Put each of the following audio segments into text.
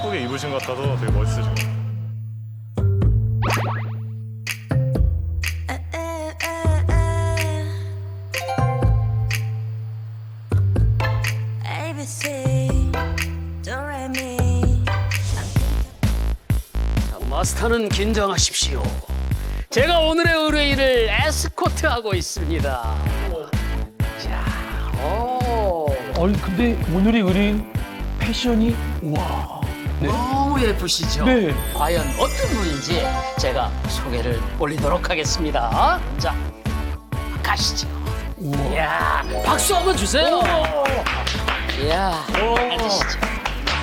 예쁘게 입으신 것 같아서 되게 멋있으신 것 같아요. 마스터는 긴장하십시오. 제가 오늘의 의뢰인을 에스코트하고 있습니다. 자, 아니 근데 오늘의 의뢰인 패션이 우와. 네. 너무 예쁘시죠? 네. 과연 어떤 분인지 제가 소개를 올리도록 하겠습니다. 자, 가시죠. 우와. 이야, 박수 한번 주세요. 이야, 앉으시죠.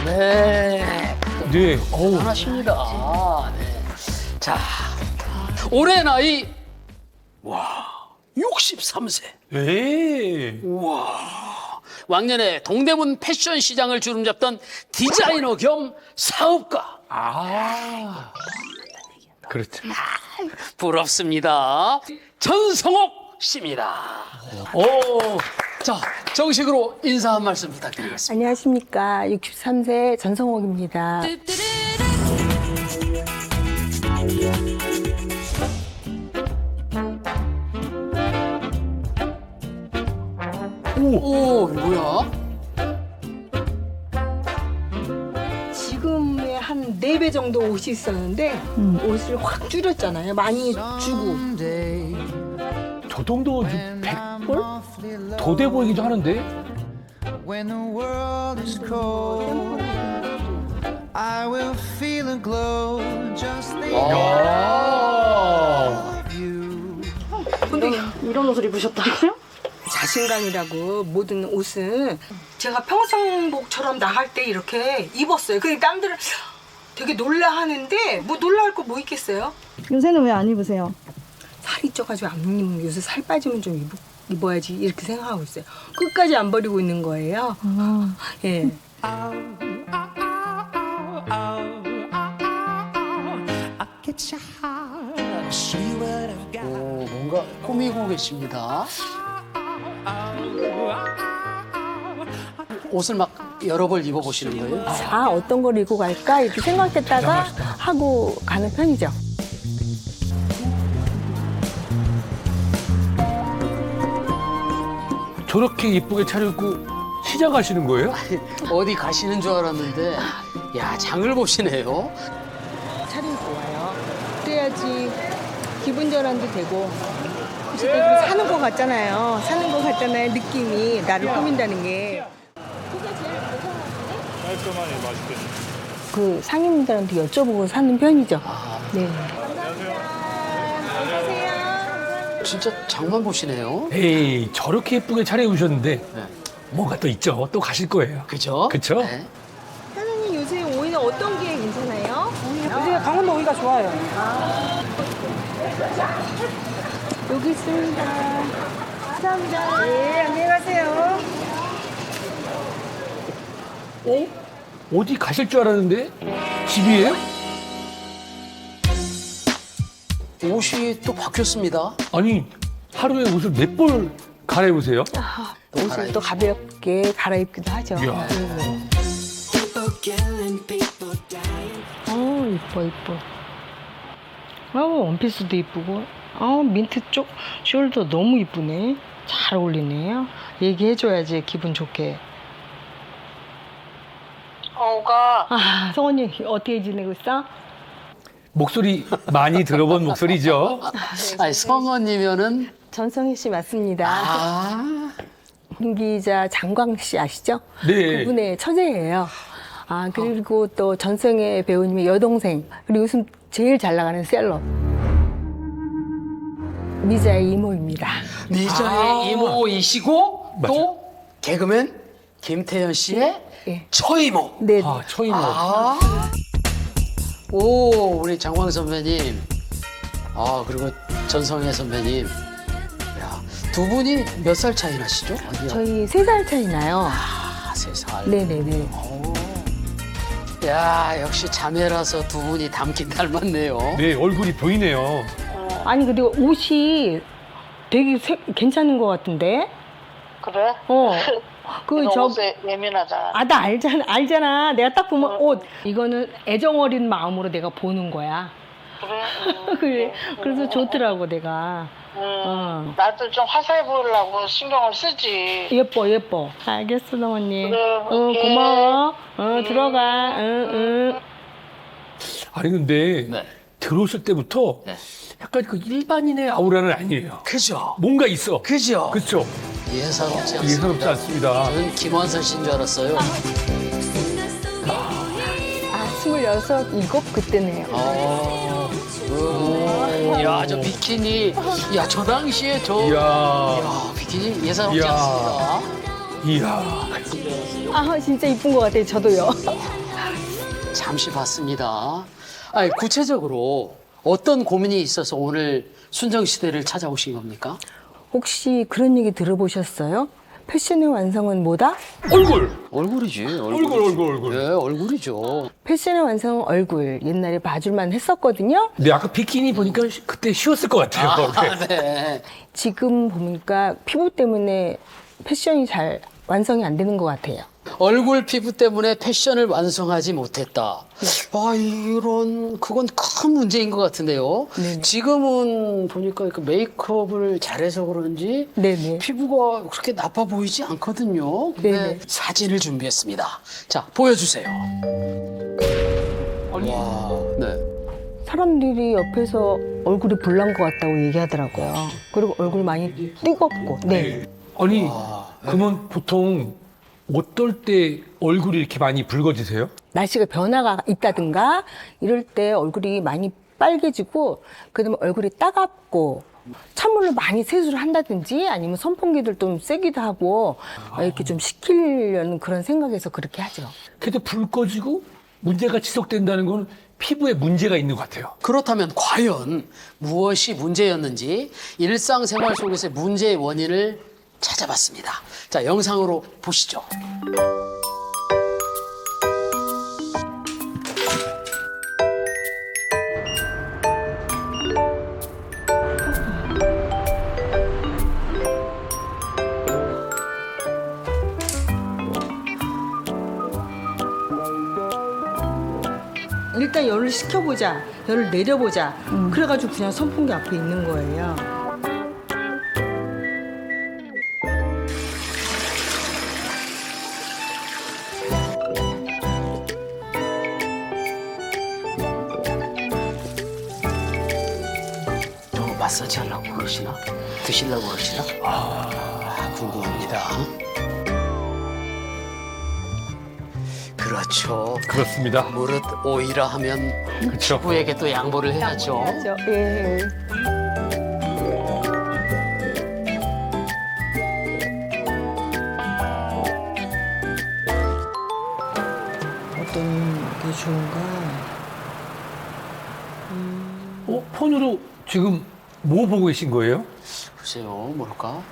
네. 네. 어우. 대단하십니다. 네. 자, 올해 나이, 와, 63세. 네. 왕년에 동대문 패션 시장을 주름잡던 디자이너 겸 사업가. 아. 그렇죠. 부럽습니다. 전성옥 씨입니다. 오, 자, 정식으로 인사 한 말씀 부탁드리겠습니다. 안녕하십니까. 63세 전성옥입니다. 오, 뭐야? 지금의 한 4배 정도 옷이 있었는데 옷을 확 줄였잖아요. 많이 주고. 저 정도 100불? 더 돼 보이기도 하는데. When the world is cold, I will feel a glow. Just think 아, of you. 근데 이런 옷을 입으셨다고요? 자신감이라고 모든 옷은 제가 평상복처럼 나갈 때 이렇게 입었어요. 근데 남들은 되게 놀라하는데 뭐 놀라할 거 뭐 있겠어요? 요새는 왜 안 입으세요? 살이 쪄가지고 안 입는 요새 살 빠지면 좀 입어야지 이렇게 생각하고 있어요. 끝까지 안 버리고 있는 거예요. 예. 오, 뭔가 꾸미고 계십니다. 옷을 막 여러 벌 입어보시는 거예요? 아, 어떤 걸 입고 갈까 이렇게 생각했다가 하고 가는 편이죠. 저렇게 예쁘게 차려입고 시장 가시는 거예요? 어디 가시는 줄 알았는데, 야, 장을 보시네요. 차려입고 와요. 그래야지 기분 전환도 되고 어쨌든 사는 거 같잖아요. 사는 거 같잖아요. 느낌이 나를 꾸민다는 게. 깔끔하니 맛있게. 그 상인분들한테 여쭤보고 사는 편이죠. 네. 진짜 장만 보시네요. 에이, 저렇게 예쁘게 차려입으셨는데 네. 뭔가 또 있죠. 또 가실 거예요. 그죠? 그쵸? 네. 사장님 요새 오이는 어떤 게 괜찮아요? 요새 강원도 오이가 좋아요. 여기 있습니다. 감사합니다. 네, 안녕히 가세요. 어디 가실 줄 알았는데 집이에요? 옷이 또 바뀌었습니다. 아니 하루에 옷을 몇 벌 갈아입으세요? 옷을 또 가볍게 갈아입기도 하죠. 이야. 이뻐 이뻐. 원피스도 이쁘고. 민트 쪽 숄도 너무 이쁘네. 잘 어울리네요. 얘기해줘야지 기분 좋게. 성원이 어떻게 지내고 있어? 목소리 많이 들어본 목소리죠. 아니, 성원이면은, 전성희 씨 맞습니다. 아, 김기자 장광 씨 아시죠? 네. 그분의 처제예요. 그리고 또 전성혜 배우님의 여동생, 그리고 요즘 제일 잘 나가는 셀럽. 미자의 이모입니다. 미자의 이모이시고, 맞아. 또 개그맨 김태현 씨의 예. 처이모. 네. 처이모. 오, 우리 장광 선배님. 그리고 전성혜 선배님. 야, 두 분이 몇 살 차이 나시죠? 저희 3살 차이 나요. 3살. 네네네. 야, 역시 자매라서 두 분이 닮긴 닮았네요. 네, 얼굴이 보이네요. 아니, 근데 옷이 되게 괜찮은 것 같은데? 그래? 그 너 저 옷에 예민하잖아. 아, 나 알잖아. 내가 딱 보면 옷 이거는 애정 어린 마음으로 내가 보는 거야. 그래? 그래. 그래서 좋더라고 내가. 나도 좀 화사해 보이려고 신경을 쓰지. 예뻐. 알겠어, 어머니. 그래, 오케이. 고마워. 들어가. 아니 근데 네. 들어오실 때부터 네. 약간 그 일반인의 아우라는 아니에요. 그죠? 뭔가 있어. 그죠? 그렇죠. 예사롭지 않습니다. 예사롭지 않습니다. 저는 김원선 씨인 줄 알았어요. 아, 26 이거 그때네요. 야, 저 비키니. 야, 저 당시에 저. 이야. 야, 비키니 예사롭지 이야. 않습니다. 이야. 아, 진짜 이쁜 것 같아요. 저도요. 잠시 봤습니다. 아니, 구체적으로 어떤 고민이 있어서 오늘 순정시대를 찾아오신 겁니까? 혹시 그런 얘기 들어보셨어요? 패션의 완성은 뭐다? 얼굴. 얼굴이지. 얼굴. 네, 얼굴이죠. 패션의 완성은 얼굴. 옛날에 봐줄만 했었거든요. 근데 아까 비키니 보니까 그때 쉬웠을 것 같아요. 아, 네. 지금 보니까 피부 때문에 패션이 잘 완성이 안 되는 것 같아요. 얼굴 피부 때문에 패션을 완성하지 못했다. 아, 그건 큰 문제인 것 같은데요. 네네. 지금은 보니까 그 메이크업을 잘해서 그런지 네네. 피부가 그렇게 나빠 보이지 않거든요. 근데 네네. 사진을 준비했습니다. 자, 보여주세요. 와, 네. 사람들이 옆에서 얼굴이 불난 것 같다고 얘기하더라고요. 그리고 얼굴 많이 뜨겁고. 네. 아니 그러면 보통 어떨 때 얼굴이 이렇게 많이 붉어지세요? 날씨가 변화가 있다든가 이럴 때 얼굴이 많이 빨개지고 그다음에 얼굴이 따갑고 찬물로 많이 세수를 한다든지 아니면 선풍기를 좀 세기도 하고 이렇게 좀 식히려는 그런 생각에서 그렇게 하죠. 그래도 불 꺼지고 문제가 지속된다는 건 피부에 문제가 있는 것 같아요. 그렇다면 과연 무엇이 문제였는지 일상생활 속에서의 문제의 원인을 찾아봤습니다. 자, 영상으로 보시죠. 일단 열을 식혀보자, 열을 내려보자. 그래가지고 그냥 선풍기 앞에 있는 거예요. 저거 마사지 하려고 그러시나? 드시려고 그러시나? 궁금합니다. 그렇죠. 그렇습니다. 무릇 오이라 하면 그렇죠. 피부에게 또 양보를 해야죠. 예. 어떤 게 좋은가? 폰으로 지금 뭐 보고 계신 거예요? 글쎄요, 뭘까?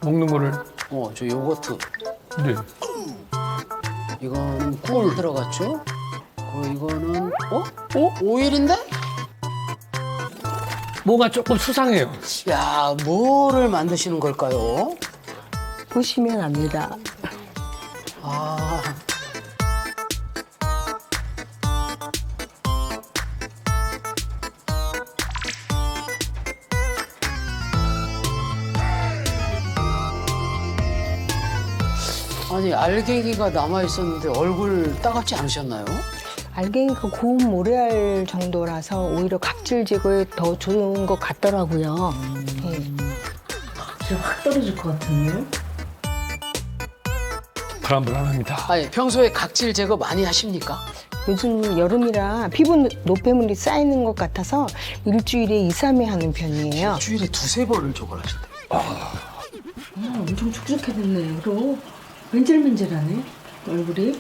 먹는 거를. 저 요거트. 네. 이거는 꿀 들어갔죠? 이거는 오일인데? 뭐가 조금 수상해요. 야, 뭐를 만드시는 걸까요? 보시면 압니다. 아, 아니 알갱이가 남아 있었는데 얼굴 따갑지 않으셨나요? 알갱이가 고운 모래알 정도라서 오히려 각질 제거에 더 좋은 것 같더라고요. 진짜 확 떨어질 것 같은데요? 불안불안합니다. 아니 평소에 각질 제거 많이 하십니까? 요즘 여름이라 피부 노폐물이 쌓이는 것 같아서 일주일에 2, 3회 하는 편이에요. 일주일에 2-3번을 저걸 하신대요. 엄청 촉촉해졌네. 그럼 맨질맨질하네 얼굴이.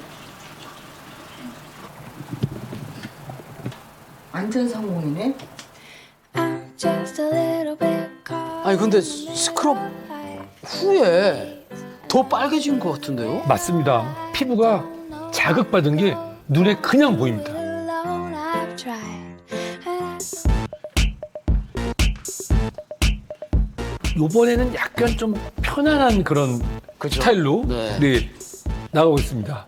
완전 성공이네. 아니 근데 스크럽 후에 더 빨개진 것 같은데요? 맞습니다. 피부가 자극받은 게 눈에 그냥 보입니다. 요번에는 약간 좀 편안한 그런 그죠? 스타일로 네. 네, 나가고 있습니다.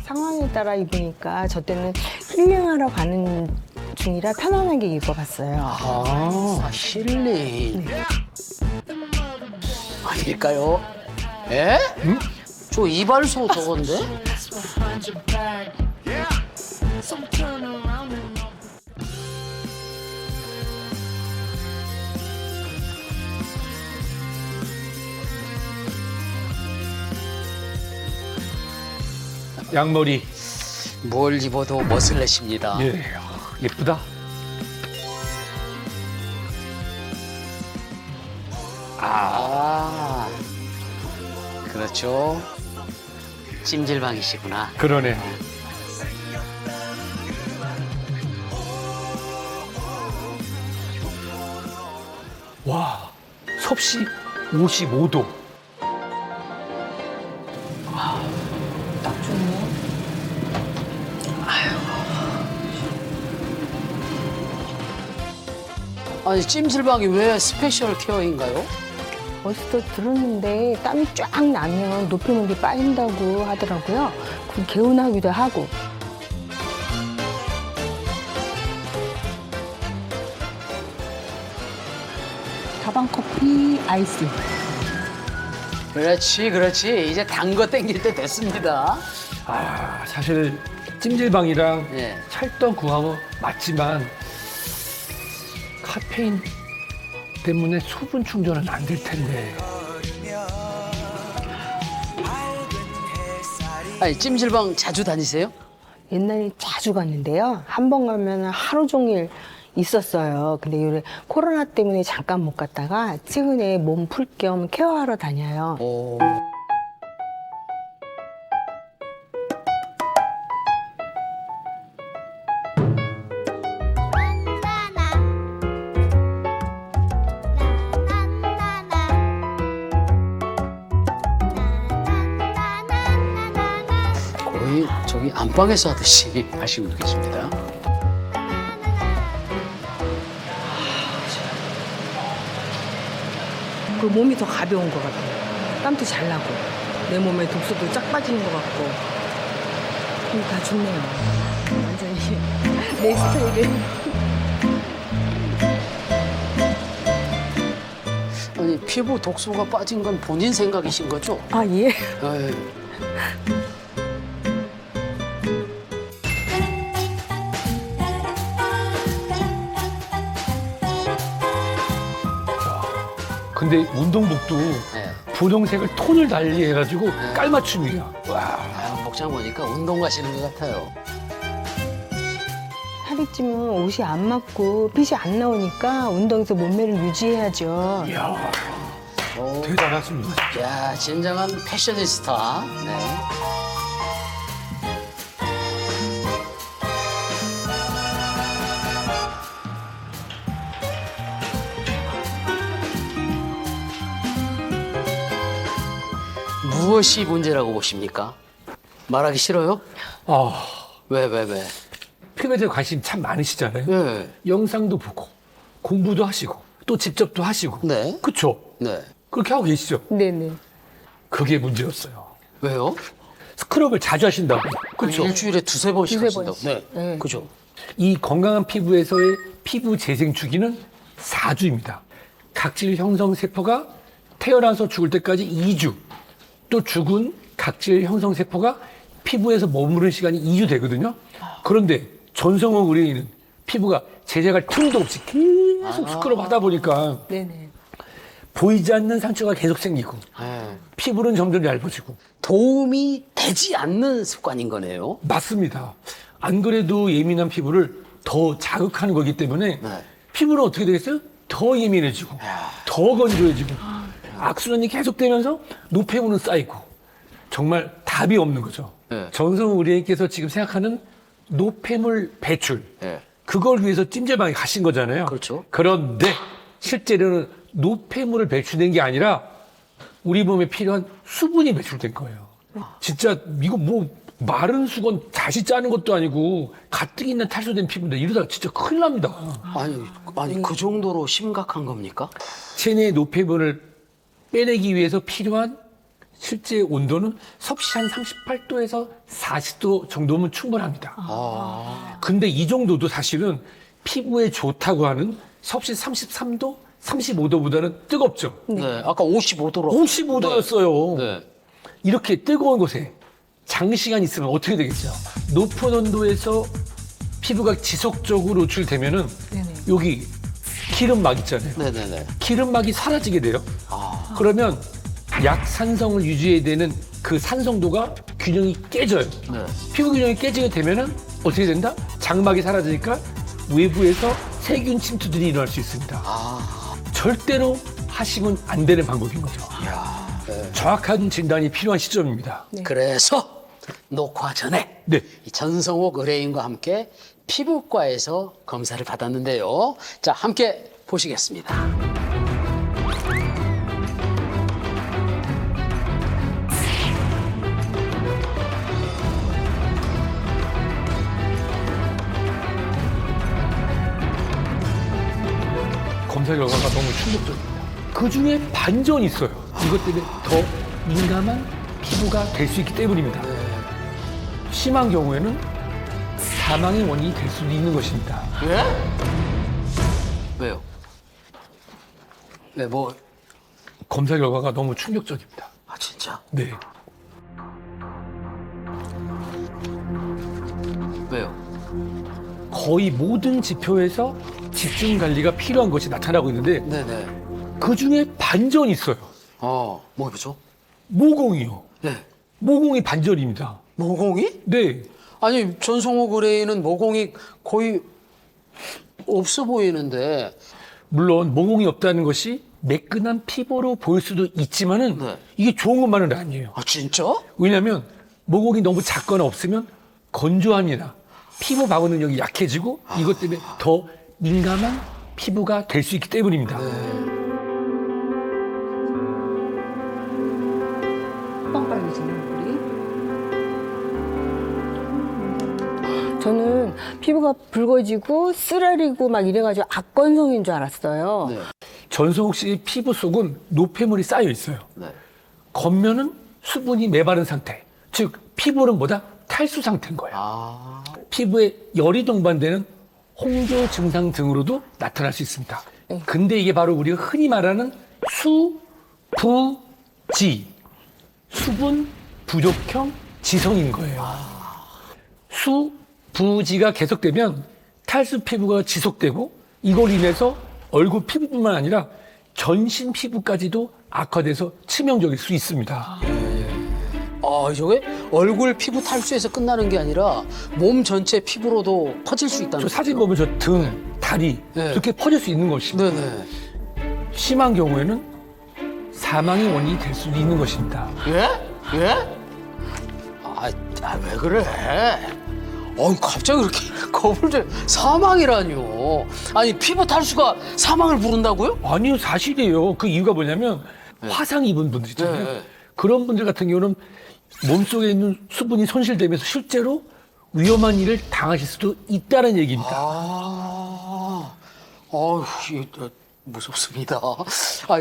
상황에 따라 입으니까 저 때는 힐링하러 가는 중이라 편안하게 입어봤어요. 아, 힐링. 아닐까요? 에? 저 이발소 저건데? 양머리. 뭘 입어도 멋을 내십니다. 예, 예쁘다. 아, 그렇죠. 찜질방이시구나. 그러네. 와, 섭씨 55도. 딱 좋네. 아니, 찜질방이 왜 스페셜 케어인가요? 어디서 들었는데 땀이 쫙 나면 노폐물이 빠진다고 하더라고요. 그 개운하기도 하고. 다방 커피 아이스. 그렇지, 그렇지. 이제 단 거 땡길 때 됐습니다. 아, 사실 찜질방이랑 예. 찰떡궁합은 맞지만 카페인 때문에 수분 충전은 안 될 텐데. 아니, 찜질방 자주 다니세요? 옛날에 자주 갔는데요. 한 번 가면 하루 종일 있었어요. 근데 요새 코로나 때문에 잠깐 못 갔다가 최근에 몸 풀 겸 케어하러 다녀요. 오. 거의 저기 안방에서 하듯이 하시고 계십니다. 그 몸이 더 가벼운 것 같아요. 땀도 잘 나고 내 몸에 독소도 쫙 빠지는 것 같고 다 좋네요. 완전히 내 스타일을. 아니, 피부 독소가 빠진 건 본인 생각이신 거죠? 아 예. 에이. 근데 운동복도 네. 분홍색을 톤을 달리 해가지고 깔맞춤이야. 와. 아, 복장 보니까 운동 가시는 것 같아요. 살이 찌면 옷이 안 맞고 핏이 안 나오니까 운동에서 몸매를 유지해야죠. 이야, 오. 대단하십니다. 야, 진정한 패셔니스타. 네. 무엇이 문제라고 보십니까? 말하기 싫어요? 아, 왜? 피부에 대해 관심 참 많으시잖아요. 네. 영상도 보고 공부도 하시고 또 직접도 하시고. 네. 그쵸? 네. 그렇게 하고 계시죠? 네네. 그게 문제였어요. 왜요? 스크럽을 자주 하신다고. 그쵸? 일주일에 두세 번씩 두세 하신다고. 번씩. 네. 네. 그죠? 이 건강한 피부에서의 피부 재생 주기는 4주입니다. 각질 형성 세포가 태어나서 죽을 때까지 2주. 또 죽은 각질 형성 세포가 피부에서 머무르는 시간이 2주 되거든요. 그런데 전성욱 의뢰인은 피부가 제자갈 틈도 없이 계속 스크럽 하다 보니까 네네. 보이지 않는 상처가 계속 생기고 네. 피부는 점점 얇아지고. 도움이 되지 않는 습관인 거네요. 맞습니다. 안 그래도 예민한 피부를 더 자극하는 거기 때문에 네. 피부는 어떻게 되겠어요? 더 예민해지고 더 건조해지고 악순환이 계속되면서 노폐물은 쌓이고 정말 답이 없는 거죠. 네. 전성우 의뢰인께서 지금 생각하는 노폐물 배출, 네. 그걸 위해서 찜질방에 가신 거잖아요. 그렇죠. 그런데 실제로는 노폐물을 배출된 게 아니라 우리 몸에 필요한 수분이 배출된 거예요. 진짜 이거 뭐 마른 수건 다시 짜는 것도 아니고 가뜩 있는 탈수된 피부인데 이러다가 진짜 큰일 납니다. 아니 그 정도로 심각한 겁니까? 체내의 노폐물을 빼내기 위해서 필요한 실제 온도는 섭씨 한 38도에서 40도 정도면 충분합니다. 근데 이 정도도 사실은 피부에 좋다고 하는 섭씨 33도, 35도보다는 뜨겁죠. 네. 아까 55도로. 55도였어요. 네. 이렇게 뜨거운 곳에 장시간 있으면 어떻게 되겠죠? 높은 온도에서 피부가 지속적으로 노출되면은 여기 기름막 있잖아요. 네네네. 기름막이 사라지게 돼요. 그러면 약산성을 유지해야 되는 그 산성도가 균형이 깨져요. 네. 피부 균형이 깨지게 되면은 어떻게 된다? 장막이 사라지니까 외부에서 세균 침투들이 일어날 수 있습니다. 절대로 하시면 안 되는 방법인 거죠. 정확한 진단이 필요한 시점입니다. 그래서 녹화 전에 네. 이 전성옥 의뢰인과 함께 피부과에서 검사를 받았는데요. 자, 함께 보시겠습니다. 검사 결과가 너무 충격적입니다. 그 중에 반전이 있어요. 이것 때문에 더 민감한 피부가 될 수 있기 때문입니다. 심한 경우에는 사망의 원인이 될 수도 있는 것입니다. 왜요? 네, 뭐, 검사 결과가 너무 충격적입니다. 아, 진짜? 네. 왜요? 거의 모든 지표에서 집중 관리가 필요한 것이 나타나고 있는데 네네. 그 중에 반전이 있어요. 뭐 보죠? 모공이요. 네. 모공이 반전입니다. 모공이? 네. 아니, 전성옥 의뢰인은 모공이 거의 없어 보이는데. 물론 모공이 없다는 것이 매끈한 피부로 보일 수도 있지만은 네. 이게 좋은 것만은 아니에요. 아, 진짜? 왜냐하면 모공이 너무 작거나 없으면 건조함이나 피부 방어 능력이 약해지고 이것 때문에 더 민감한 피부가 될 수 있기 때문입니다. 빵빵해지는 얼굴이. 저는 피부가 붉어지고 쓰라리고 막 이래가지고 악건성인 줄 알았어요. 네. 전성욱 씨의 피부 속은 노폐물이 쌓여 있어요. 네. 겉면은 수분이 메바른 상태. 즉 피부는 뭐다? 탈수 상태인 거예요. 피부에 열이 동반되는 홍조 증상 등으로도 나타날 수 있습니다. 근데 이게 바로 우리가 흔히 말하는 수부지, 수분 부족형 지성인 거예요. 수부지가 계속되면 탈수 피부가 지속되고 이걸 인해서 얼굴 피부뿐만 아니라 전신 피부까지도 악화돼서 치명적일 수 있습니다. 저게 얼굴 피부 탈수에서 끝나는 게 아니라 몸 전체 피부로도 퍼질 수 있다는 저 사진 보면 저 등, 다리 네. 이렇게 퍼질 수 있는 것입니다. 네네. 심한 경우에는 사망의 원인이 될 수도 있는 것입니다. 예? 왜 그래? 갑자기 그렇게 겁을 줘. 사망이라뇨. 아니, 피부 탈수가 사망을 부른다고요? 아니요, 사실이에요. 그 이유가 뭐냐면 화상 입은 분들 있잖아요. 네. 그런 분들 같은 경우는 몸속에 있는 수분이 손실되면서 실제로 위험한 일을 당하실 수도 있다는 얘기입니다. 무섭습니다.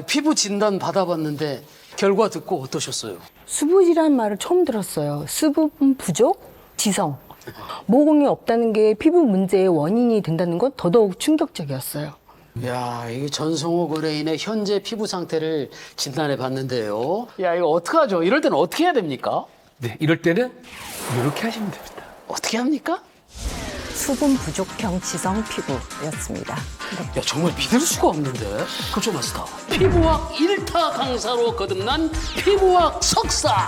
피부 진단 받아봤는데 결과 듣고 어떠셨어요? 수부지라는 말을 처음 들었어요. 수분 부족, 지성. 모공이 없다는 게 피부 문제의 원인이 된다는 건 더더욱 충격적이었어요. 야, 이게 전성옥 의뢰인의 현재 피부 상태를 진단해 봤는데요. 야, 이거 어떡하죠? 이럴 때는 어떻게 해야 됩니까? 네, 이럴 때는 이렇게 하시면 됩니다. 어떻게 합니까? 수분 부족형 지성 피부였습니다. 야, 정말 믿을 수가 없는데. 그렇죠, 마스터? 피부학 1타 강사로 거듭난 피부학 석사.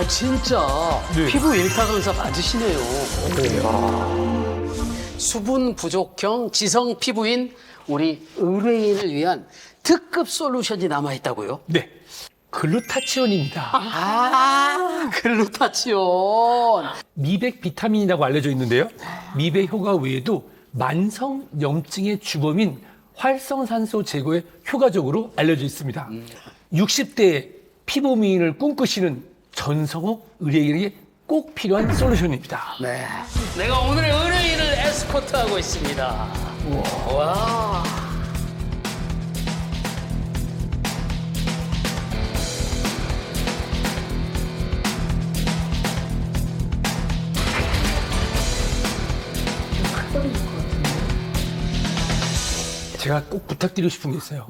진짜 네. 피부 1타 강사 맞으시네요. 수분 부족형 지성 피부인 우리 의뢰인을 위한 특급 솔루션이 남아있다고요? 네. 글루타치온입니다. 글루타치온. 미백 비타민이라고 알려져 있는데요. 미백 효과 외에도 만성 염증의 주범인 활성산소 제거에 효과적으로 알려져 있습니다. 60대 피부 미인을 꿈꾸시는 전성욱 의뢰인에게 꼭 필요한 솔루션입니다. 네. 내가 오늘 의뢰인을 에스코트하고 있습니다. 와. 제가 꼭 부탁드리고 싶은 게 있어요.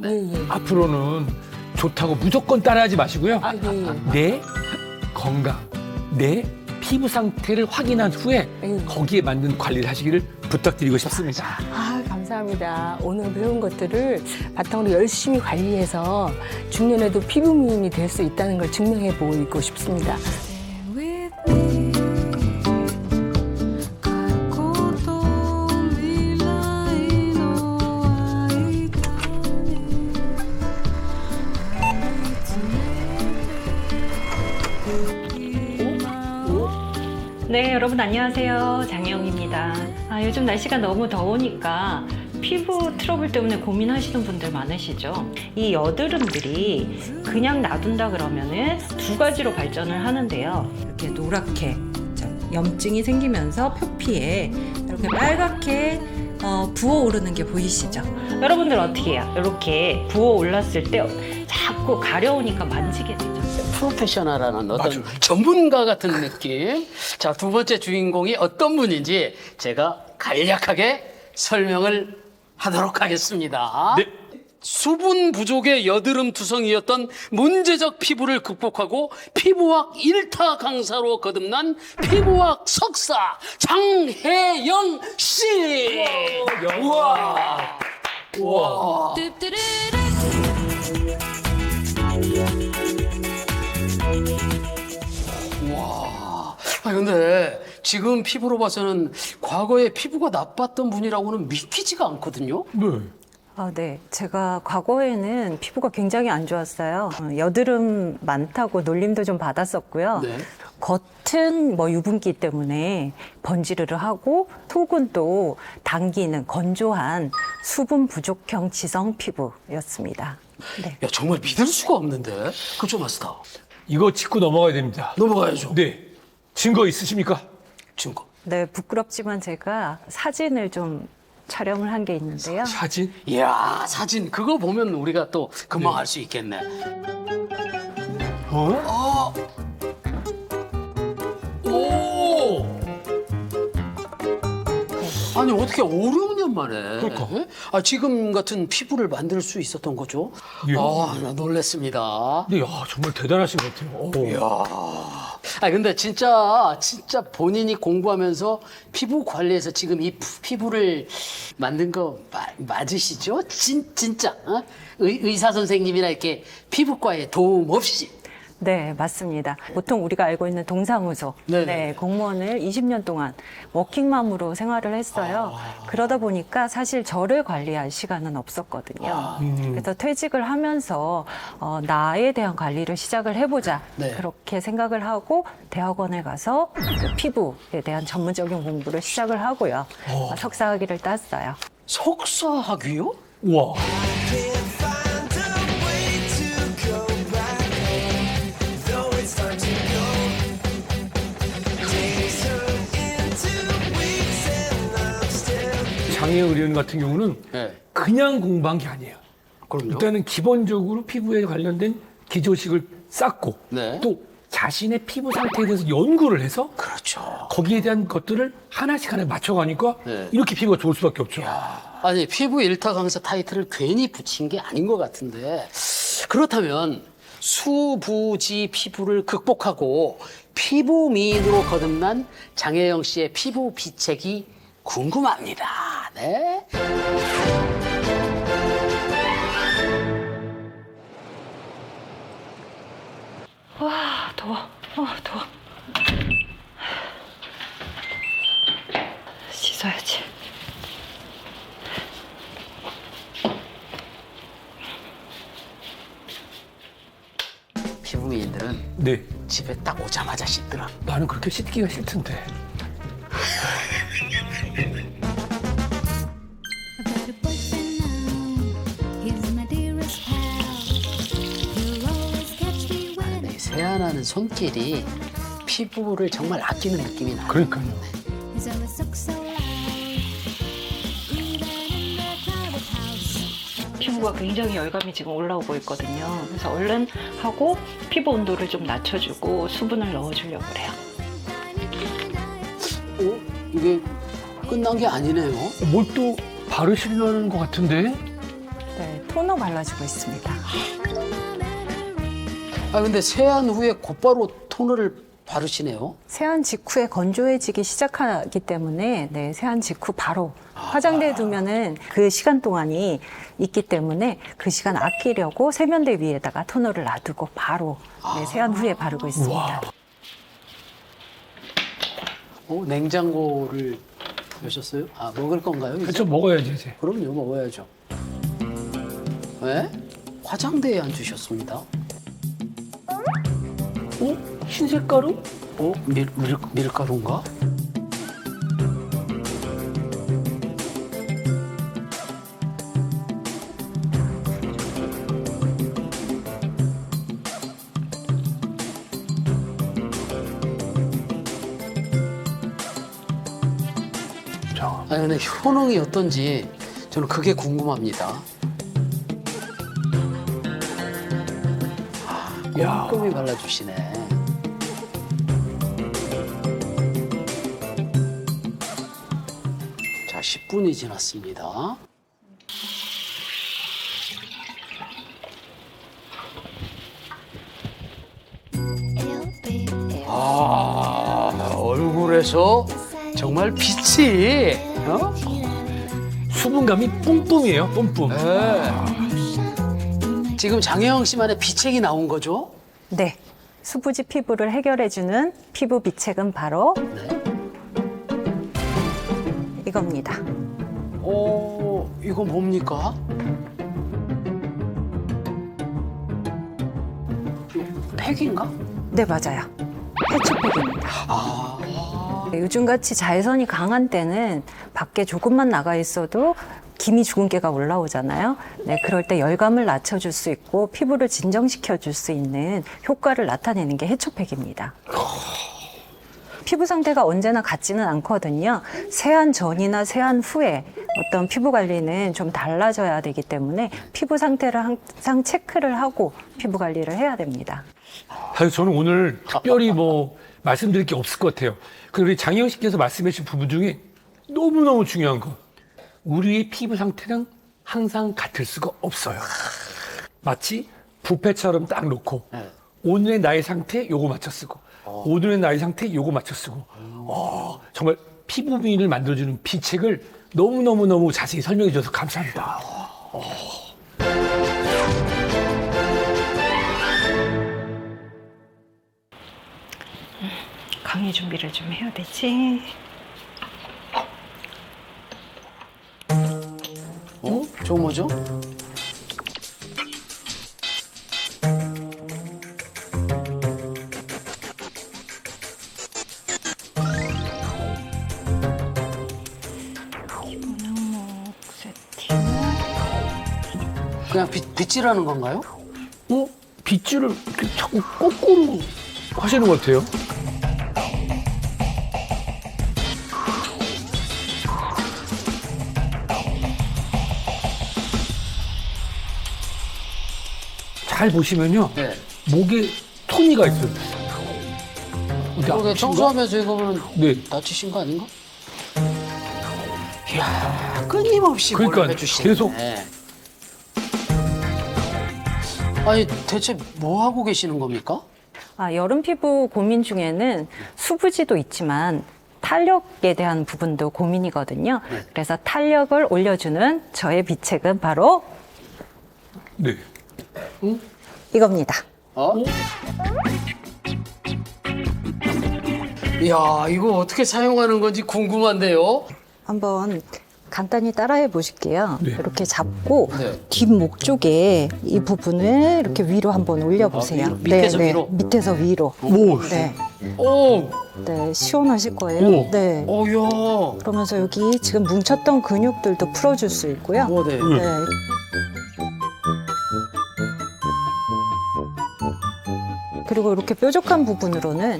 앞으로는 좋다고 무조건 따라하지 마시고요. 내 건강, 내 피부 상태를 확인한 후에 거기에 맞는 관리를 하시기를 부탁드리고 싶습니다. 아, 감사합니다. 오늘 배운 것들을 바탕으로 열심히 관리해서 중년에도 피부 미인이 될 수 있다는 걸 증명해 보이고 싶습니다. 네, 여러분 안녕하세요. 장혜영입니다. 요즘 날씨가 너무 더우니까 피부 트러블 때문에 고민하시는 분들 많으시죠? 이 여드름들이 그냥 놔둔다 그러면은 두 가지로 발전을 하는데요. 이렇게 노랗게 염증이 생기면서 표피에 이렇게 빨갛게 부어오르는 게 보이시죠? 여러분들 어떻게 해요? 이렇게 부어올랐을 때 자꾸 가려우니까 만지게 되죠. 프로페셔널한 어떤 맞아요. 전문가 같은 느낌. 자, 두 번째 주인공이 어떤 분인지 제가 간략하게 설명을 하도록 하겠습니다. 네. 수분 부족의 여드름 투성이었던 문제적 피부를 극복하고 피부학 1타 강사로 거듭난 피부학 석사 장혜영 씨. 우와. 우와. 와. 근데 지금 피부로 봐서는 과거에 피부가 나빴던 분이라고는 믿기지가 않거든요. 네. 네. 제가 과거에는 피부가 굉장히 안 좋았어요. 여드름 많다고 놀림도 좀 받았었고요. 네. 겉은 유분기 때문에 번지르르 하고 속은 또 당기는 건조한 수분 부족형 지성 피부였습니다. 네. 야, 정말 믿을 수가 없는데. 그죠, 마스터? 이거 짚고 넘어가야 됩니다. 넘어가야죠. 네. 증거 있으십니까? 증거. 네, 부끄럽지만 제가 사진을 좀 촬영을 한 게 있는데요. 사진? 이야, 사진. 그거 보면 우리가 또 금방 알 수 있겠네. 어? 오! 아니, 어떻게 5, 6년 만에. 그러니까. 지금 같은 피부를 만들 수 있었던 거죠? 예. 나 놀랬습니다. 네, 정말 대단하신 것 같아요. 오. 근데 진짜 본인이 공부하면서 피부 관리해서 지금 이 피부를 만든 거 맞으시죠? 진짜 의사 선생님이나 이렇게 피부과에 도움 없이. 네, 맞습니다. 보통 우리가 알고 있는 동사무소, 네네. 공무원을 20년 동안 워킹맘으로 생활을 했어요. 그러다 보니까 사실 저를 관리할 시간은 없었거든요. 그래서 퇴직을 하면서 나에 대한 관리를 시작을 해보자. 네. 그렇게 생각을 하고 대학원에 가서 그 피부에 대한 전문적인 공부를 시작을 하고요. 석사학위를 땄어요. 석사학위요? 우와. 장혜영 의료인 같은 경우는 네. 그냥 공부한 게 아니에요. 그럼요. 일단은 기본적으로 피부에 관련된 기초식을 쌓고 네. 또 자신의 피부 상태에 대해서 연구를 해서 그렇죠. 거기에 대한 것들을 하나씩 맞춰가니까 네. 이렇게 피부가 좋을 수밖에 없죠. 아니, 피부 1타 강사 타이틀을 괜히 붙인 게 아닌 것 같은데. 그렇다면 수부지 피부를 극복하고 피부 미인으로 거듭난 장혜영 씨의 피부 비책이 궁금합니다. 네. 와, 더워. 더워. 씻어야지. 네. 집에 딱 오자마자 씻더라. 나는 그렇게 씻기가 싫던데. 네, 세안하는 손길이 피부를 정말 아끼는 느낌이 나요. 그러니까요. 피부가 굉장히 열감이 지금 올라오고 있거든요. 그래서 얼른 하고 피부 온도를 좀 낮춰주고 수분을 넣어주려고 그래요. 이게 끝난 게 아니네요. 뭘 또 바르시려는 것 같은데? 네, 토너 발라주고 있습니다. 아 근데 세안 후에 곧바로 토너를 바르시네요. 세안 직후에 건조해지기 시작하기 때문에 네, 세안 직후 바로 화장대에 두면은 그 시간 동안이 있기 때문에 그 시간 아끼려고 세면대 위에다가 토너를 놔두고 바로 네, 세안 후에 바르고 있습니다. 냉장고를 여셨어요? 아 먹을 건가요? 이제? 그렇죠, 먹어야지 이제. 그럼요 먹어야죠. 왜? 화장대에 앉으셨습니다. 흰색 가루? 밀가루인가? 아니 근데 효능이 어떤지 저는 그게 궁금합니다. 꼼꼼히 발라주시네. 자, 10분이 지났습니다. 얼굴에서 정말 빛이 수분감이 뿜뿜이에요, 뿜뿜. 지금 장혜영 씨만의 비책이 나온 거죠? 네, 수부지 피부를 해결해주는 피부 비책은 바로 이겁니다. 이건 뭡니까? 팩인가? 네, 맞아요. 해초팩입니다. 요즘같이 자외선이 강한 때는 밖에 조금만 나가 있어도 기미 주근깨가 올라오잖아요. 네, 그럴 때 열감을 낮춰줄 수 있고 피부를 진정시켜줄 수 있는 효과를 나타내는 게 해초팩입니다. 피부 상태가 언제나 같지는 않거든요. 세안 전이나 세안 후에 어떤 피부 관리는 좀 달라져야 되기 때문에 피부 상태를 항상 체크를 하고 피부 관리를 해야 됩니다. 사실 저는 오늘 특별히 뭐 말씀드릴 게 없을 것 같아요. 그리고 우리 장혜영 씨께서 말씀해 주신 부분 중에 너무너무 중요한 거. 우리의 피부 상태는 항상 같을 수가 없어요. 마치 뷔페처럼 딱 놓고 오늘의 나의 상태 요거 맞춰 쓰고 오늘의 나의 상태 요거 맞춰 쓰고 정말 피부 미인을 만들어주는 비책을 너무너무 자세히 설명해 주셔서 감사합니다. 강의 준비를 좀 해야 되지. 저거 뭐죠? 기본항목 세팅. 그냥 빗질하는 건가요? 빗질을 이렇게 자꾸 거꾸로 하시는 것 같아요. 잘 보시면요. 목에 토니가 있어요. 그러게 청소하면서 이거 보면 네. 다치신 거 아닌가? 이야, 끊임없이 뭘 그러니까 해주시네. 계속. 아니, 대체 뭐 하고 계시는 겁니까? 여름 피부 고민 중에는 수부지도 있지만 탄력에 대한 부분도 고민이거든요. 그래서 탄력을 올려주는 저의 비책은 바로 네. 이겁니다. 이야, 이거 어떻게 사용하는 건지 궁금한데요? 한번 간단히 따라해 보실게요. 네. 이렇게 잡고 네. 뒷목 쪽에 이 부분을 이렇게 위로 한번 올려보세요. 아, 위로? 밑에서 위로? 밑에서 위로. 오, 네, 오, 네, 시원하실 거예요. 오. 네. 오야. 그러면서 여기 지금 뭉쳤던 근육들도 풀어줄 수 있고요. 오, 네. 네. 그리고 이렇게 뾰족한 부분으로는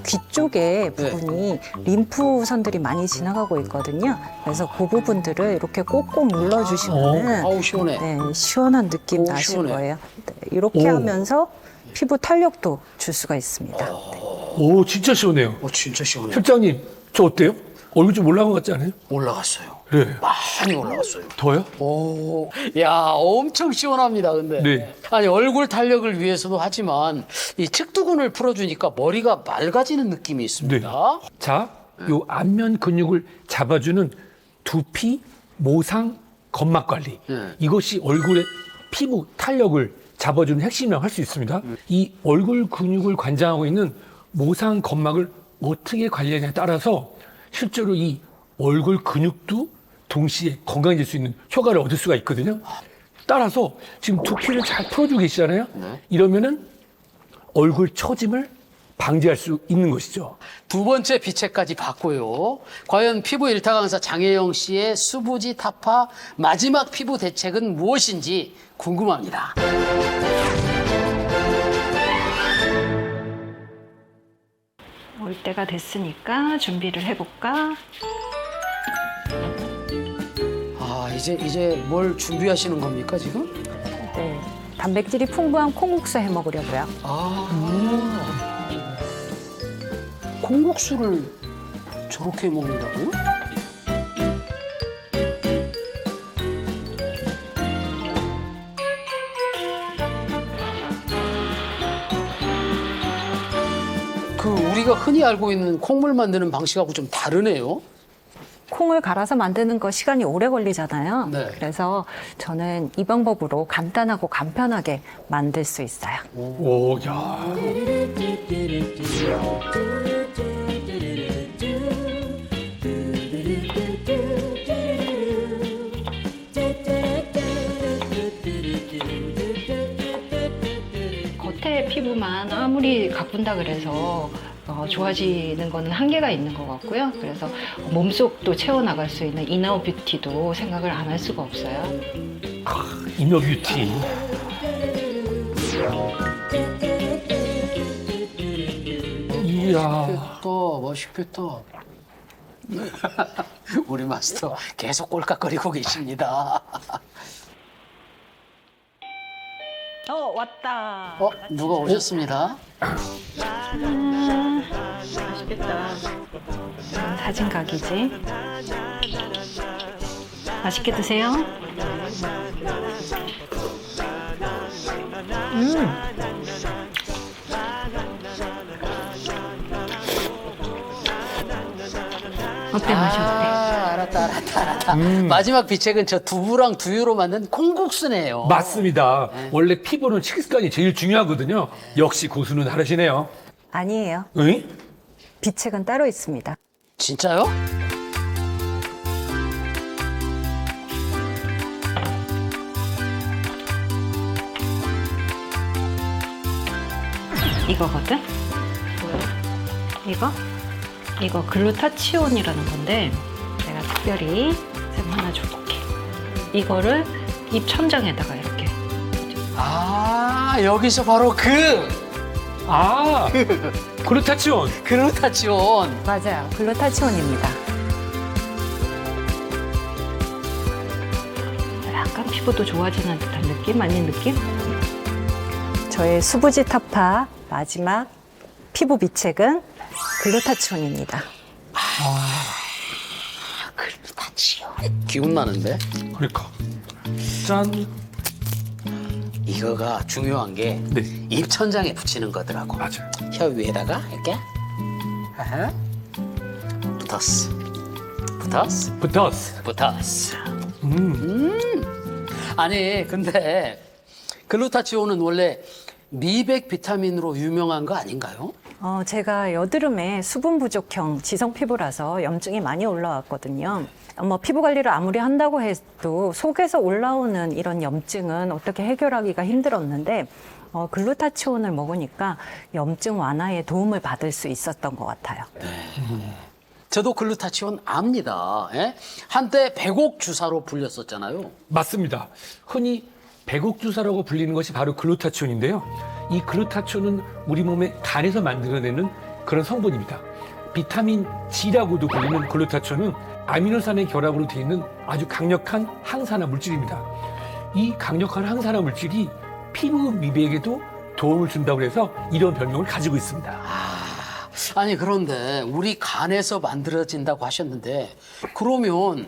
귀 쪽에 부분이 림프선들이 많이 지나가고 있거든요. 그래서 그 부분들을 이렇게 꼭꼭 눌러주시면은 아우 시원해. 네, 시원한 느낌 오, 나실 시원해. 거예요. 네, 이렇게 오. 하면서 피부 탄력도 줄 수가 있습니다. 오, 진짜 시원해요. 오, 진짜 시원해. 실장님, 저 어때요? 얼굴 좀 올라간 것 같지 않아요? 올라갔어요. 네. 많이 올라갔어요. 더요? 오, 야, 엄청 시원합니다, 근데. 네. 아니, 얼굴 탄력을 위해서도 하지만, 이 측두근을 풀어주니까 머리가 맑아지는 느낌이 있습니다. 네. 자, 요 안면 근육을 잡아주는 두피, 모상, 점막 관리. 네. 이것이 얼굴의 피부 탄력을 잡아주는 핵심이라고 할 수 있습니다. 이 얼굴 근육을 관장하고 있는 모상, 점막을 어떻게 관리하냐에 따라서 실제로 이 얼굴 근육도 동시에 건강해질 수 있는 효과를 얻을 수가 있거든요. 따라서 지금 두피를 잘 풀어주고 계시잖아요. 이러면은 얼굴 처짐을 방지할 수 있는 것이죠. 두 번째 비책까지 봤고요. 과연 피부 일타 강사 장혜영 씨의 수부지 타파 마지막 피부 대책은 무엇인지 궁금합니다. 올 때가 됐으니까 준비를 해볼까? 아, 이제 뭘 준비하시는 겁니까, 지금? 네, 단백질이 풍부한 콩국수 해 먹으려고요. 콩국수를 저렇게 먹는다고요? 그 우리가 흔히 알고 있는 콩물 만드는 방식하고 좀 다르네요. 콩을 갈아서 만드는 거 시간이 오래 걸리잖아요. 네. 그래서 저는 이 방법으로 간단하고 간편하게 만들 수 있어요. 오, 야. 겉에 피부만 아무리 가꾼다 그래서 좋아지는 거는 한계가 있는 것 같고요. 그래서 몸속도 채워나갈 수 있는 이너 뷰티도 생각을 안 할 수가 없어요. 이너 뷰티. 이야. 맛있겠다. 우리 마스터 계속 꼴깍거리고 계십니다. 왔다. 누가 오셨습니다. 맛있겠다. 사진각이지. 맛있게 드세요. 어때, 맛이 어때? 알았다. 마지막 비책은 저 두부랑 두유로 만든 콩국수네요. 맞습니다. 원래 피부는 식습관이 제일 중요하거든요. 역시 고수는 다르시네요. 아니에요. 응? 비책은 따로 있습니다. 진짜요? 이거거든? 이거 글루타치온이라는 건데 내가 특별히 쌤 하나 줘볼게. 이거를 입 천장에다가 이렇게. 여기서 바로 글루타치온. 글루타치온. 맞아요. 글루타치온입니다. 약간 피부도 좋아지는 듯한 느낌? 아닌 느낌? 저의 수부지 타파 마지막 피부 비책은 글루타치온입니다. 글루타치온. 기운 나는데? 그러니까. 짠. 이거가 중요한 게 네. 입천장에 붙이는 거더라고. 맞아요. 혀 위에다가 이렇게 붙었어. 아니 근데 글루타치온은 원래 미백 비타민으로 유명한 거 아닌가요? 제가 여드름에 수분 부족형 지성 피부라서 염증이 많이 올라왔거든요. 피부 관리를 아무리 한다고 해도 속에서 올라오는 이런 염증은 어떻게 해결하기가 힘들었는데 글루타치온을 먹으니까 염증 완화에 도움을 받을 수 있었던 것 같아요. 저도 글루타치온 압니다. 예? 한때 백옥 주사로 불렸었잖아요. 맞습니다. 흔히 백옥주사라고 불리는 것이 바로 글루타치온인데요. 이 글루타치온은 우리 몸의 간에서 만들어내는 그런 성분입니다. 비타민 G라고도 불리는 글루타치온은 아미노산의 결합으로 되어 있는 아주 강력한 항산화 물질입니다. 이 강력한 항산화 물질이 피부 미백에도 도움을 준다고 해서 이런 별명을 가지고 있습니다. 아니 그런데 우리 간에서 만들어진다고 하셨는데 그러면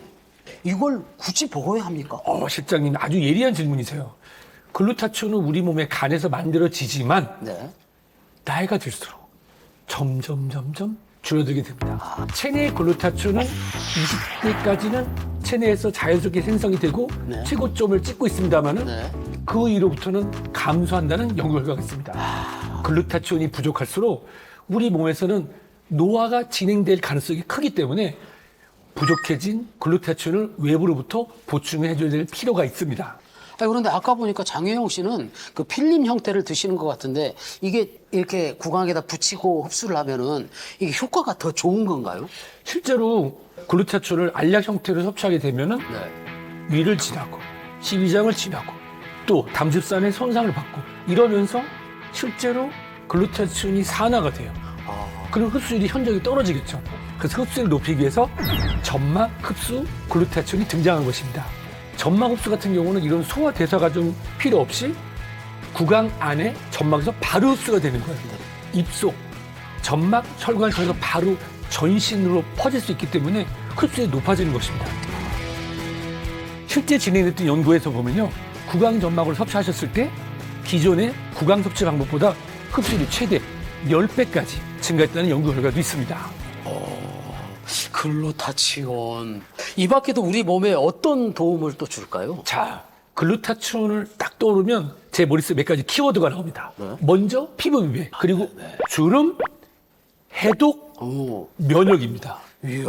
이걸 굳이 먹어야 합니까? 실장님 아주 예리한 질문이세요. 글루타치온은 우리 몸의 간에서 만들어지지만 네. 나이가 들수록 점점 줄어들게 됩니다. 체내의 글루타치온은 20대까지는 체내에서 자연스럽게 생성이 되고 네. 최고점을 찍고 있습니다만은 네. 그 이후로부터는 감소한다는 연구 결과가 있습니다. 글루타치온이 부족할수록 우리 몸에서는 노화가 진행될 가능성이 크기 때문에 부족해진 글루타치온을 외부로부터 보충해줘야 될 필요가 있습니다. 그런데 아까 보니까 장혜영 씨는 그 필름 형태를 드시는 것 같은데 이게 이렇게 구강에다 붙이고 흡수를 하면은 이게 효과가 더 좋은 건가요? 실제로 글루타치온을 알약 형태로 섭취하게 되면은 위를 지나고 십이장을 지나고 또 담즙산의 손상을 받고 이러면서 실제로 글루타치온이 산화가 돼요. 그럼 흡수율이 현저히 떨어지겠죠. 그래서 흡수율을 높이기 위해서 점막 흡수 글루타치온이 등장한 것입니다. 점막 흡수 같은 경우는 이런 소화 대사가 좀 필요 없이 구강 안에 점막에서 바로 흡수가 되는 거예요. 입속, 점막, 혈관을 통해서 바로 전신으로 퍼질 수 있기 때문에 흡수율이 높아지는 것입니다. 실제 진행됐던 연구에서 보면요. 구강 점막을 섭취하셨을 때 기존의 구강 섭취 방법보다 흡수율이 최대 10배까지 증가했다는 연구 결과도 있습니다. 글루타치온. 이 밖에도 우리 몸에 어떤 도움을 또 줄까요? 자, 글루타치온을 딱 떠오르면 제 머릿속에 몇 가지 키워드가 나옵니다. 먼저 피부 미백, 그리고 주름, 해독, 면역입니다. 이야,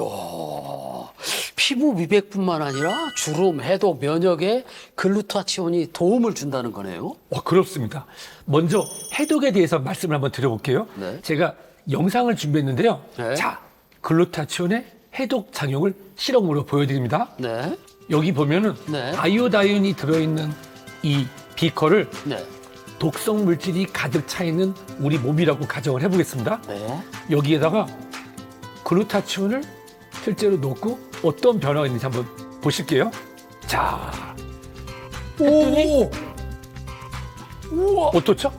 피부 미백뿐만 아니라 주름, 해독, 면역에 글루타치온이 도움을 준다는 거네요. 그렇습니다. 먼저 해독에 대해서 말씀을 한번 드려볼게요. 네. 제가 영상을 준비했는데요. 네. 자, 글루타치온의 해독 작용을 실험으로 보여드립니다. 네. 여기 보면은 네. 아이오다인이 들어있는 이 비커를 네. 독성 물질이 가득 차 있는 우리 몸이라고 가정을 해보겠습니다. 네. 여기에다가 글루타치온을 실제로 넣고 어떤 변화가 있는지 한번 보실게요. 자, 했더니 우와, 어떻죠?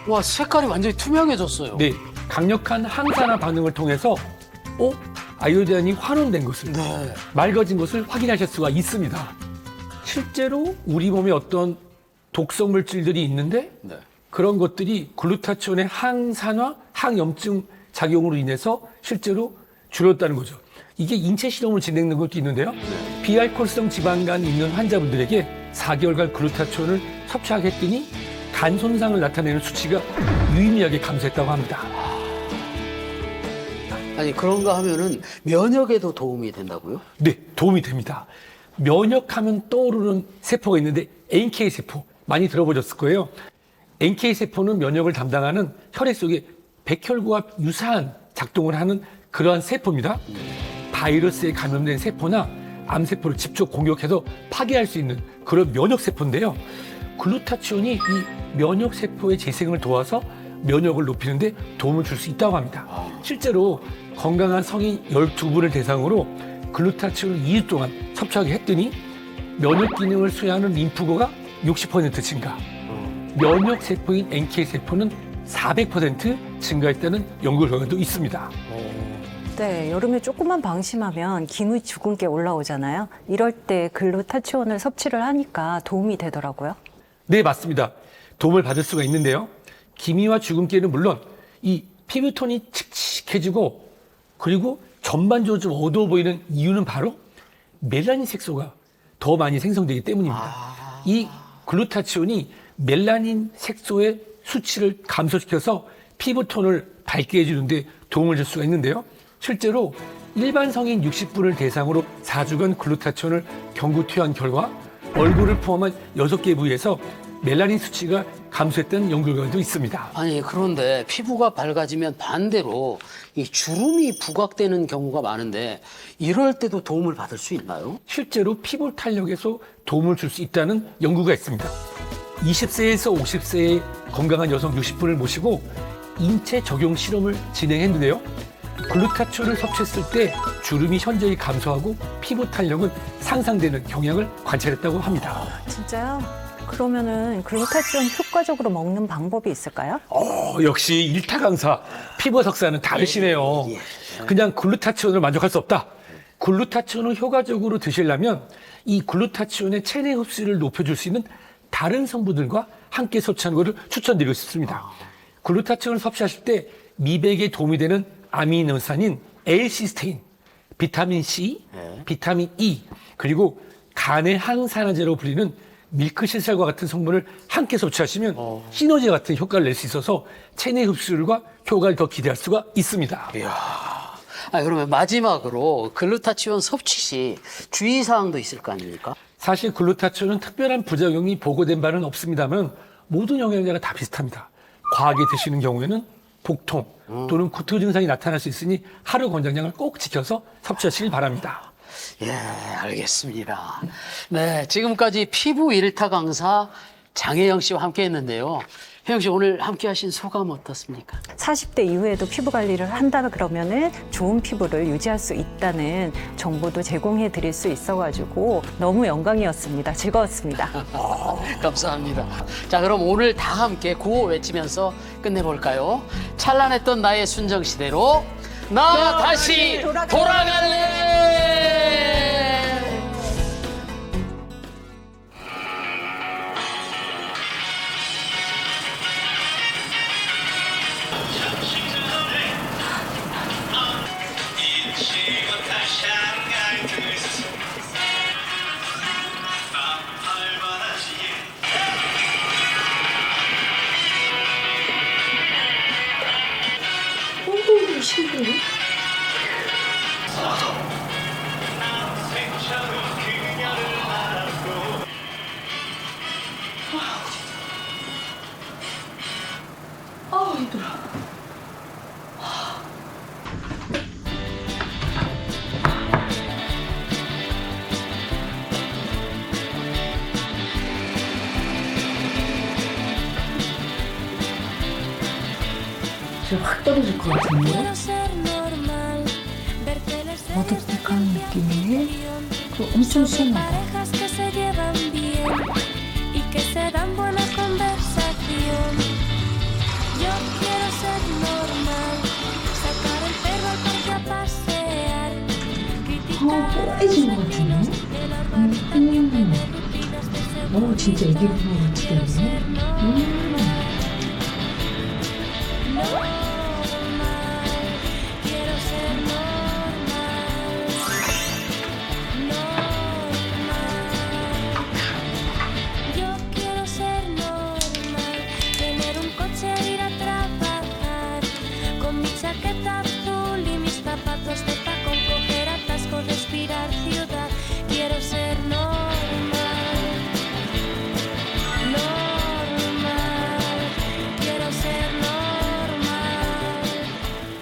와, 색깔이 완전히 투명해졌어요. 네, 강력한 항산화 반응을 통해서 아이오다인이 환원된 것을 네. 맑아진 것을 확인하실 수가 있습니다. 실제로 우리 몸에 어떤 독성 물질들이 있는데 네. 그런 것들이 글루타치온의 항산화, 항염증 작용으로 인해서 실제로 줄었다는 거죠. 이게 인체 실험을 진행된 것도 있는데요. 비알코올성 지방간 있는 환자분들에게 4개월간 글루타치온을 섭취하게 했더니 간 손상을 나타내는 수치가 유의미하게 감소했다고 합니다. 아니, 그런가 하면은 면역에도 도움이 된다고요? 네, 도움이 됩니다. 면역하면 떠오르는 세포가 있는데 NK세포 많이 들어보셨을 거예요. NK세포는 면역을 담당하는 혈액 속에 백혈구와 유사한 작동을 하는 그러한 세포입니다. 바이러스에 감염된 세포나 암세포를 직접 공격해서 파괴할 수 있는 그런 면역세포인데요. 글루타치온이 이 면역세포의 재생을 도와서 면역을 높이는 데 도움을 줄 수 있다고 합니다. 실제로 건강한 성인 12분을 대상으로 글루타치온을 2주 동안 섭취하게 했더니 면역 기능을 수행하는 림프구가 60% 증가, 면역세포인 NK세포는 400% 증가했다는 연구 결과도 있습니다. 네, 여름에 조금만 방심하면 기미 주근깨 올라오잖아요. 이럴 때 글루타치온을 섭취를 하니까 도움이 되더라고요. 네, 맞습니다. 도움을 받을 수가 있는데요. 기미와 주근깨는 물론 이 피부톤이 칙칙해지고 그리고 전반적으로 좀 어두워 보이는 이유는 바로 멜라닌 색소가 더 많이 생성되기 때문입니다. 이 글루타치온이 멜라닌 색소의 수치를 감소시켜서 피부톤을 밝게 해주는데 도움을 줄 수가 있는데요. 실제로 일반 성인 60분을 대상으로 4주간 글루타치온을 경구 투여한 결과 얼굴을 포함한 6개 부위에서 멜라닌 수치가 감소했다는 연구 결과도 있습니다. 아니 그런데 피부가 밝아지면 반대로 이 주름이 부각되는 경우가 많은데 이럴 때도 도움을 받을 수 있나요? 실제로 피부 탄력에서 도움을 줄 수 있다는 연구가 있습니다. 20세에서 50세의 건강한 여성 60분을 모시고 인체 적용 실험을 진행했는데요. 글루타치온을 섭취했을 때 주름이 현저히 감소하고 피부 탄력은 상상되는 경향을 관찰했다고 합니다. 진짜요? 그러면은 글루타치온 효과적으로 먹는 방법이 있을까요? 역시 일타 강사 피부 석사는 다르시네요. 그냥 글루타치온을 만족할 수 없다. 글루타치온을 효과적으로 드시려면 이 글루타치온의 체내 흡수율을 높여줄 수 있는 다른 성분들과 함께 섭취하는 것을 추천드리고 싶습니다. 글루타치온을 섭취하실 때 미백에 도움이 되는 아미노산인 L시스테인, 비타민 C, 비타민 E, 그리고 간의 항산화제로 불리는 밀크시슬과 같은 성분을 함께 섭취하시면 시너지 같은 효과를 낼 수 있어서 체내 흡수율과 효과를 더 기대할 수가 있습니다. 그러면 마지막으로 글루타치온 섭취 시 주의사항도 있을 거 아닙니까? 사실 글루타치온은 특별한 부작용이 보고된 바는 없습니다만 모든 영양제가 다 비슷합니다. 과하게 드시는 경우에는 복통 또는 구토 증상이 나타날 수 있으니 하루 권장량을 꼭 지켜서 섭취하시길 바랍니다. 예, 알겠습니다. 네, 지금까지 피부 일타 강사 장혜영 씨와 함께 했는데요. 혜영 씨 오늘 함께 하신 소감 어떻습니까? 40대 이후에도 피부 관리를 한다 그러면은 좋은 피부를 유지할 수 있다는 정보도 제공해 드릴 수 있어가지고 너무 영광이었습니다. 즐거웠습니다. 감사합니다. 자, 그럼 오늘 다 함께 구호 외치면서 끝내볼까요? 찬란했던 나의 순정시대로 나 다시 돌아갈래! 확 떨어질 것 같은데? 어둑둑한 느낌이네? 엄청 시원하다. 뽀해진 것 같은데? 진짜 애기 부모 같이 되네.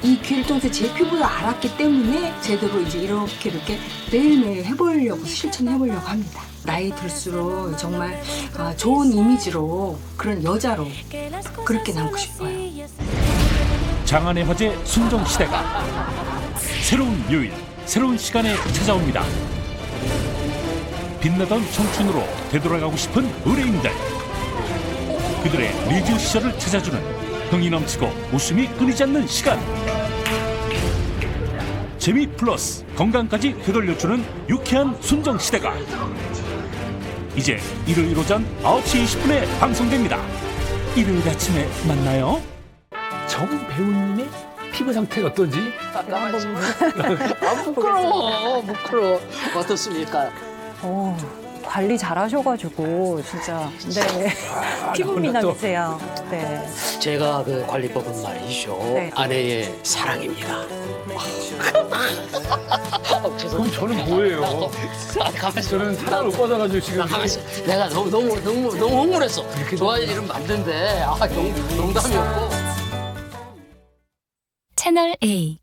이 길동생 제 피부를 알았기 때문에 제대로 이제 이렇게 매일매일 해보려고 실천해보려고 합니다. 나이 들수록 정말 좋은 이미지로 그런 여자로 그렇게 남고 싶어요. 장안의 화제 순정시대가 새로운 요일, 새로운 시간에 찾아옵니다. 빛나던 청춘으로 되돌아가고 싶은 의뢰인들, 그들의 리즈 시절을 찾아주는 흥이 넘치고 웃음이 끊이지 않는 시간. 재미 플러스 건강까지 되돌려주는 유쾌한 순정시대가 이제 일요일 오전 9시 20분에 방송됩니다. 일요일 아침에 만나요. 정 배우님의 피부 상태가 어떤지 부끄러워. 어떻습니까? 관리 잘하셔가지고 진짜 네 피부 미남이세요. 네. 제가 그 관리법은 말이죠. 네. 아내의 사랑입니다. 그럼 저는 뭐예요? 가만있어. 저는 사랑을 못 받아가지고 지금 가만있어. 내가 너무 흥분했어. 좋아할 일은 맞는데 농담이었고. 채널 A